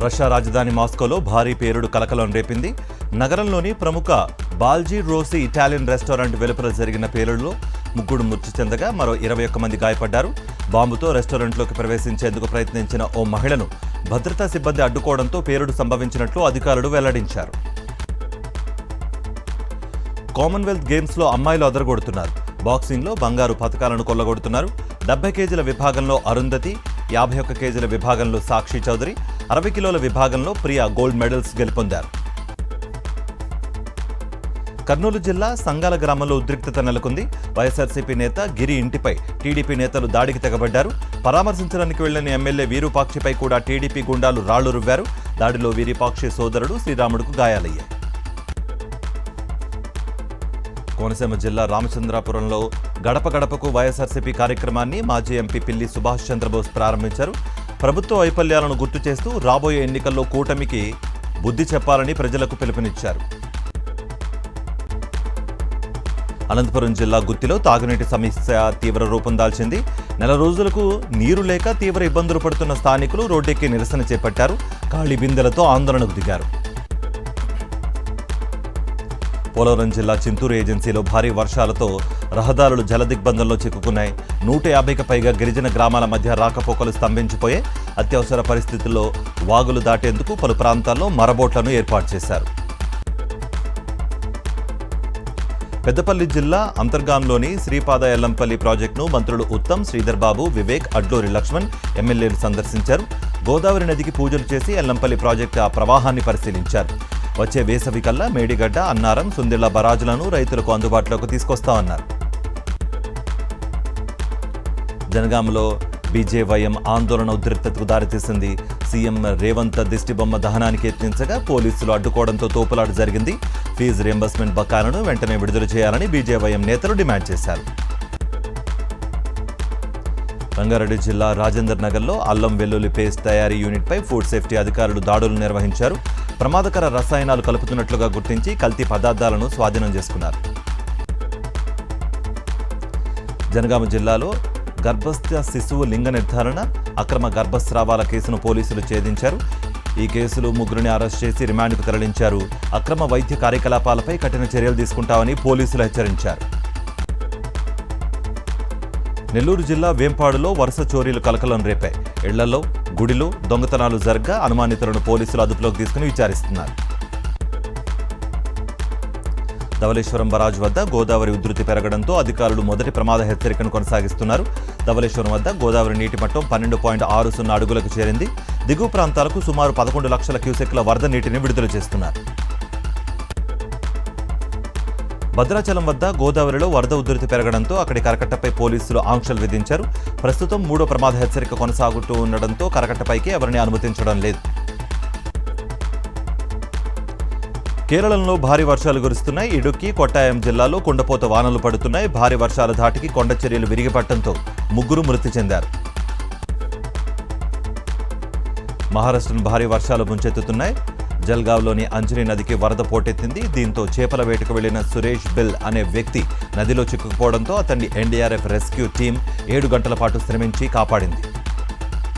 Russia రాజధాని మాస్కోలో భారీ పేలుడు కలకలం రేపింది. నగరంలోని ప్రముఖ బాల్జీ రోసి ఇటాలియన్ రెస్టారెంట్ వెలుపల జరిగిన పేలుడులో 3 మృతి చెందగా మరో 21 మంది గాయపడ్డారు. బాంబుతో రెస్టారెంట్లోకి ప్రవేశించేందుకు ప్రయత్నించిన ఓ మహిళను భద్రతా సిబ్బంది అడ్డుకోవడంతో పేలుడు సంభవించినట్లు అధికారులు వెల్లడించారు. కామన్వెల్త్ గేమ్స్లో అమ్మాయిలు అదరగొడుతున్నారు. బాక్సింగ్లో బంగారు పతకాలను కొల్లగొడుతున్నారు. 70 కేజీల విభాగంలో అరుంధతి, 51 కేజీల విభాగంలో సాక్షి చౌదరి, 60 కిలోల విభాగంలో ప్రియా గోల్డ్ మెడల్స్ గెలుపొందారు. కర్నూలు జిల్లా సంగాల గ్రామంలో ఉద్రిక్తత నెలకొంది. వైఎస్ఆర్సీపీ నేత గిరి ఇంటిపై టీడీపీ నేతలు దాడికి తెగబడ్డారు. పరామర్శించడానికి వెళ్లిన ఎమ్మెల్యే వీరూపాక్షిపై కూడా టీడీపీ గుండాలు రాళ్లు రువ్వారు. దాడిలో వీరూపాక్షి సోదరుడు శ్రీరాముడుకు గాయాలయ్యాయి. కోనసీమ జిల్లా రామచంద్రాపురంలో గడప గడపకు వైఎస్ఆర్సీపీ కార్యక్రమాన్ని మాజీ ఎంపీ పిల్లి సుభాష్ చంద్రబోస్ ప్రారంభించారు. ప్రభుత్వ వైఫల్యాలను గుర్తు చేస్తూ రాబోయే ఎన్నికల్లో కూటమికి బుద్ధి చెప్పాలని ప్రజలకు పిలుపునిచ్చారు. అనంతపురం జిల్లా గుత్తిలో తాగునీటి సమస్య తీవ్ర రూపం దాల్చింది. నెల రోజులకు నీరు లేక తీవ్ర ఇబ్బందులు పడుతున్న స్థానికులు రోడ్డెక్కి నిరసన చేపట్టారు. ఖాళీ బిందెలతో ఆందోళనకు దిగారు. పోలవరం జిల్లా చింతూరు ఏజెన్సీలో భారీ వర్షాలతో రహదారులు జలదిగ్బంధంలో చిక్కుకున్నాయి. 150కి పైగా గిరిజన గ్రామాల మధ్య రాకపోకలు స్తంభించిపోయే అత్యవసర పరిస్థితుల్లో వాగులు దాటేందుకు పలు ప్రాంతాల్లో మరబోట్లను ఏర్పాటు చేశారు. పెద్దపల్లి జిల్లా అంతర్గాంలోని శ్రీపాద ఎల్లంపల్లి ప్రాజెక్టును మంత్రులు ఉత్తమ్, శ్రీధర్ బాబు, వివేక్, అడ్లూరి లక్ష్మణ్ ఎమ్మెల్యేలు సందర్శించారు. గోదావరి నదికి పూజలు చేసి ఎల్లంపల్లి ప్రాజెక్టు ప్రవాహాన్ని పరిశీలించారు. వచ్చే వేసవి కల్లా మేడిగడ్డ, అన్నారం, సుందిళ్ల బరాజులను రైతులకు అందుబాటులోకి తీసుకొస్తామన్నారు. జనగాంలో బీజేవైఎం ఆందోళన ఉద్రిక్తతకు దారితీసింది. సీఎం రేవంత్ దిష్టిబొమ్మ దహనానికి యత్నించగా పోలీసులు అడ్డుకోవడంతో తోపులాట జరిగింది. ఫీజు రియంబర్స్మెంట్ బకాయిలను వెంటనే విడుదల చేయాలని బీజేవైఎం నేతలు డిమాండ్ చేశారు. రంగారెడ్డి జిల్లా రాజేందర్ నగర్లో అల్లం వెల్లుల్లి పేస్ట్ తయారీ యూనిట్పై ఫుడ్ సేఫ్టీ అధికారులు దాడులు నిర్వహించారు. ప్రమాదకర రసాయనాలు కలుపుతున్నట్లుగా గుర్తించి కల్తీ పదార్థాలను స్వాధీనం చేసుకున్నారు. జనగామ జిల్లాలో గర్భస్థ శిశువు లింగ నిర్ధారణ, అక్రమ గర్భస్రావాల కేసును పోలీసులు ఛేదించారు. ఈ కేసులో 3 అరెస్ట్ చేసి రిమాండ్కు తరలించారు. అక్రమ వైద్య కార్యకలాపాలపై కఠిన చర్యలు తీసుకుంటామని పోలీసులు హెచ్చరించారు. నెల్లూరు జిల్లా వేంపాడులో వరుస చోరీలు కలకలం రేపాయి. ఇళ్లలో, గుడిలో దొంగతనాలు జరగ్గా అనుమానితులను పోలీసులు అదుపులోకి తీసుకుని విచారిస్తున్నారు. ధవళేశ్వరం బరాజ్ వద్ద గోదావరి ఉధృతి పెరగడంతో అధికారులు మొదటి ప్రమాద హెచ్చరికను కొనసాగిస్తున్నారు. ధవళేశ్వరం వద్ద గోదావరి నీటి మట్టం 12.60 అడుగులకు చేరింది. దిగువ ప్రాంతాలకు సుమారు 11 లక్షల క్యూసెక్ల వరద నీటిని విడుదల చేస్తున్నారు. భద్రాచలం వద్ద గోదావరిలో వరద ఉధృతి పెరగడంతో అక్కడి కరకట్టపై పోలీసులు ఆంక్షలు విధించారు. ప్రస్తుతం 3వ ప్రమాద హెచ్చరిక కొనసాగుతూ ఉండడంతో కరకట్టపైకి ఎవరిని అనుమతించడం లేదు. కేరళంలో భారీ వర్షాలు కురుస్తున్నాయి. ఇడుక్కి, కొట్టాయం జిల్లాలో కుండపోత వానలు పడుతున్నాయి. భారీ వర్షాల ధాటికి కొండ చర్యలు విరిగిపడటంతో 3 మృతి చెందారు. మహారాష్ట్రను భారీ వర్షాలు ముంచెత్తుతున్నాయి. జల్గావ్లోని అంజలి నదికి వరద పోటెత్తింది. దీంతో చేపల వేటకు వెళ్లిన సురేష్ బిల్ అనే వ్యక్తి నదిలో చిక్కుకుపోవడంతో అతన్ని ఎన్డీఆర్ఎఫ్ రెస్క్యూ టీం 7 గంటల పాటు శ్రమించి కాపాడింది.